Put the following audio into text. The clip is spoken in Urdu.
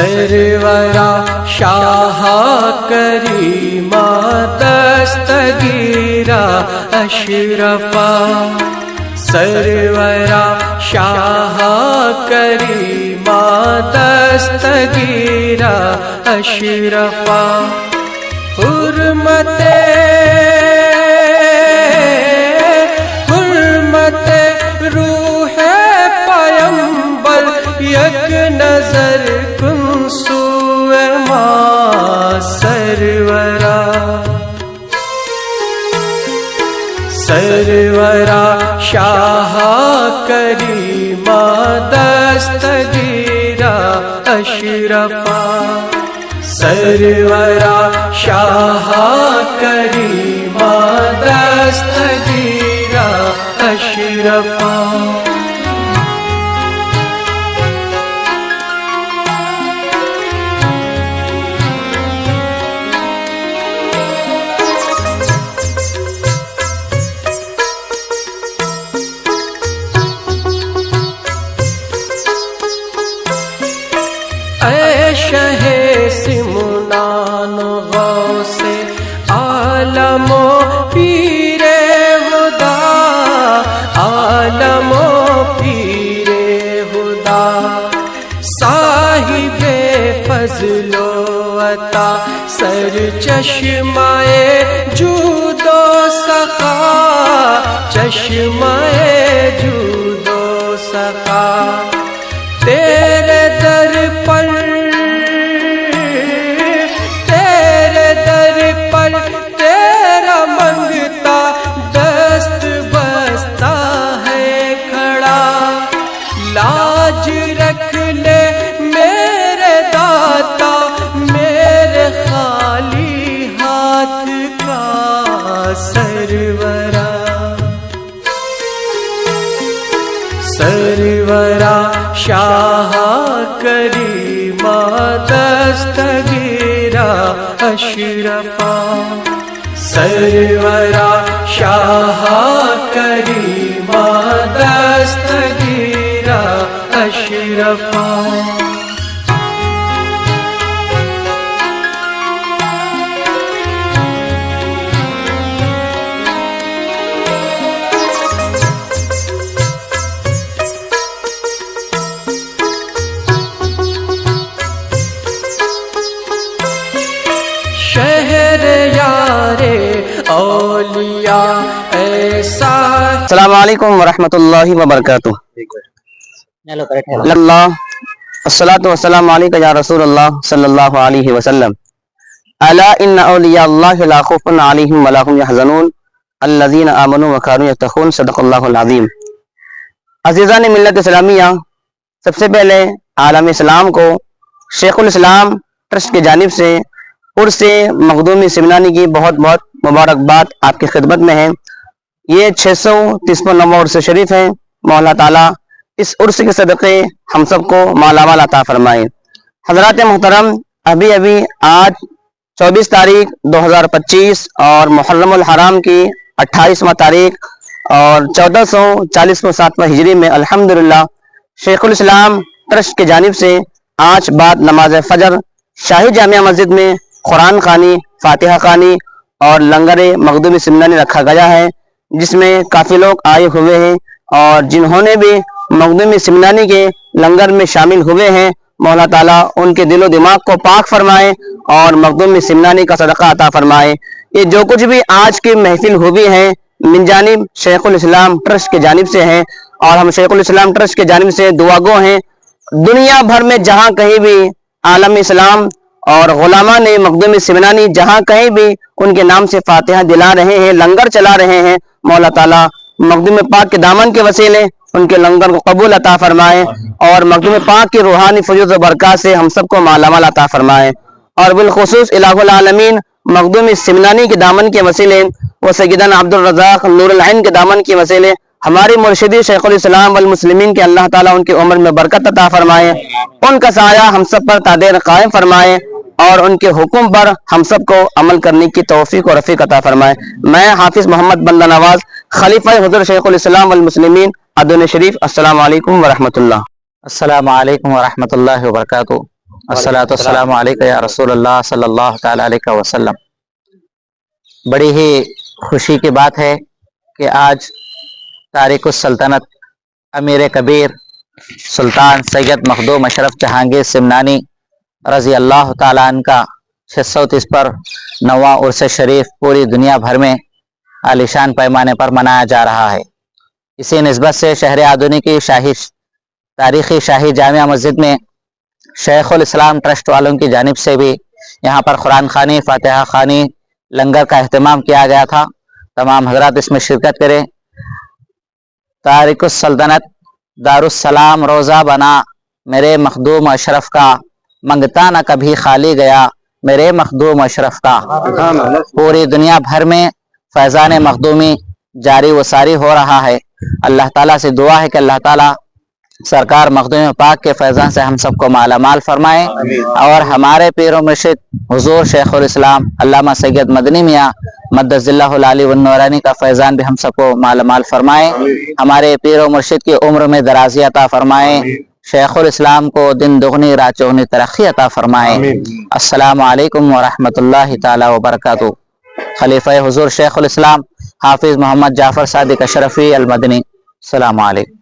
سرورا شاہ کریما دستگیرا اشرفا سرورا شاہ کریما دستگیرا اشرفا حرمت روح پیمبر یک نظر کن سوئے ما سرورا سرورا شاہ کریما دستگیرا اشرفا سرورا شاہ کریما دستگیرا اشرفا اے شہ سمنان غوث عالم و پیر خدا عالم و پیر خدا صاحب فضل و عطا سر چشمہ جود و سخا چشمہ جود و سخا تیرے در پر تیرا منگتا دست بستا ہے کھڑا لاج رکھ لے میرے داتا میرے خالی ہاتھ کا سرورا سرورا شاہ کریما دستگیرا اشرفا سرورا شاہ کریما دستگیرا اشرفا شہر یار اولیاء ایسا. السلام علیکم ورحمۃ اللہ وبرکاتہ. اللہ الصلاۃ والسلام علیک یا رسول اللہ صلی اللہ علیہ وسلم. الا ان اولیاء اللہ لا خوف علیہم ولا هم يحزنون الذین آمنوا وكانوا يتقون. صدق اللہ العظیم. عزیزان ملت اسلامیہ، سب سے پہلے عالم اسلام کو شیخ الاسلام ٹرسٹ کی جانب سے عرس مخدوم سمنانی کی بہت بہت مبارکباد آپ کی خدمت میں ہے. یہ 693 عرس شریف ہیں. مولا تعالیٰ اس عرس کے صدقے ہم سب کو مالا مال عطا فرمائے. حضرات محترم، ابھی آج 24 تاریخ 2025 اور محرم الحرام کی 28واں تاریخ اور 1447 ہجری میں الحمدللہ شیخ الاسلام ٹرسٹ کی جانب سے آج بعد نماز فجر شاہی جامعہ مسجد میں قرآن خوانی، فاتحہ خوانی اور لنگر مخدوم سمنانی رکھا گیا ہے، جس میں کافی لوگ آئے ہوئے ہیں اور جنہوں نے بھی مخدوم سمنانی کے لنگر میں شامل ہوئے ہیں، مولا تعالیٰ ان کے دل و دماغ کو پاک فرمائے اور مخدوم سمنانی کا صدقہ عطا فرمائے. یہ جو کچھ بھی آج کی محفل ہوئی ہے من جانب شیخ الاسلام ٹرسٹ کی جانب سے ہے، اور ہم شیخ الاسلام ٹرسٹ کی جانب سے دعا گو ہیں. دنیا بھر میں جہاں کہیں بھی عالم اسلام اور علماء نے مخدوم سمنانی جہاں کہیں بھی ان کے نام سے فاتحہ دلا رہے ہیں، لنگر چلا رہے ہیں، مولا تعالیٰ مخدوم پاک کے دامن کے وسیلے ان کے لنگر کو قبول عطا فرمائے اور مخدوم پاک کی روحانی فیوز و برکات سے ہم سب کو مالا مال عطا فرمائے. اور بالخصوص الہ العالمین مخدوم سمنانی کے دامن کے وسیلے و سیدنا عبد الرزاق نور العین کے دامن کے وسیلے ہماری مرشدی شیخ الاسلام والمسلمین کے اللہ تعالیٰ ان کی عمر میں برکت عطا فرمائے، ان کا سایہ ہم سب پر تا دیر قائم فرمائے اور ان کے حکم پر ہم سب کو عمل کرنے کی توفیق و رفیق عطا فرمائے. میں حافظ محمد بندہ نواز، خلیفہ حضور شیخ الاسلام والمسلمین ادن شریف. السلام علیکم ورحمۃ اللہ. السلام علیکم ورحمۃ اللہ وبرکاتہ. الصلاۃ والسلام علیکہ یا رسول اللہ صلی اللہ تعالی علیہ وسلم۔ بڑی ہی خوشی کی بات ہے کہ آج تارک السلطنت امیر کبیر سلطان سید مخدوم اشرف جہانگیر سمنانی رضی اللہ تعالیٰ عنہ کا 630 پر 9واں عرس شریف پوری دنیا بھر میں عالیشان پیمانے پر منایا جا رہا ہے۔ اسی نسبت سے شہر آدونی کی تاریخی شاہی جامع مسجد میں شیخ الاسلام ٹرسٹ والوں کی جانب سے بھی یہاں پر قرآن خوانی، فاتحہ خوانی، لنگر کا اہتمام کیا گیا تھا۔ تمام حضرات اس میں شرکت کریں۔ تارک السلطنت دارالسلام روزہ بنا میرے مخدوم اشرف کا، منگتا نہ کبھی خالی گیا میرے مخدوم اشرف کا۔ پوری دنیا بھر میں فیضان مخدومی جاری و ساری ہو رہا ہے۔ اللہ تعالیٰ سے دعا ہے کہ اللہ تعالیٰ سرکار مخدوم پاک کے فیضان سے ہم سب کو مالا مال فرمائے، اور ہمارے پیر و مرشد حضور شیخ الاسلام علامہ سید مدنی میاں مدد اللہ العلی والنورانی کا فیضان بھی ہم سب کو مالا مال فرمائے۔ ہمارے پیر و مرشد کی عمر میں درازی عطا فرمائے، شیخ الاسلام کو دن دگنی رات چوگنی ترقی عطا فرمائے۔ السلام علیکم ورحمۃ اللہ تعالی وبرکاتہ۔ خلیفہ حضور شیخ الاسلام حافظ محمد جعفر صادق اشرفی المدنی، السلام علیکم۔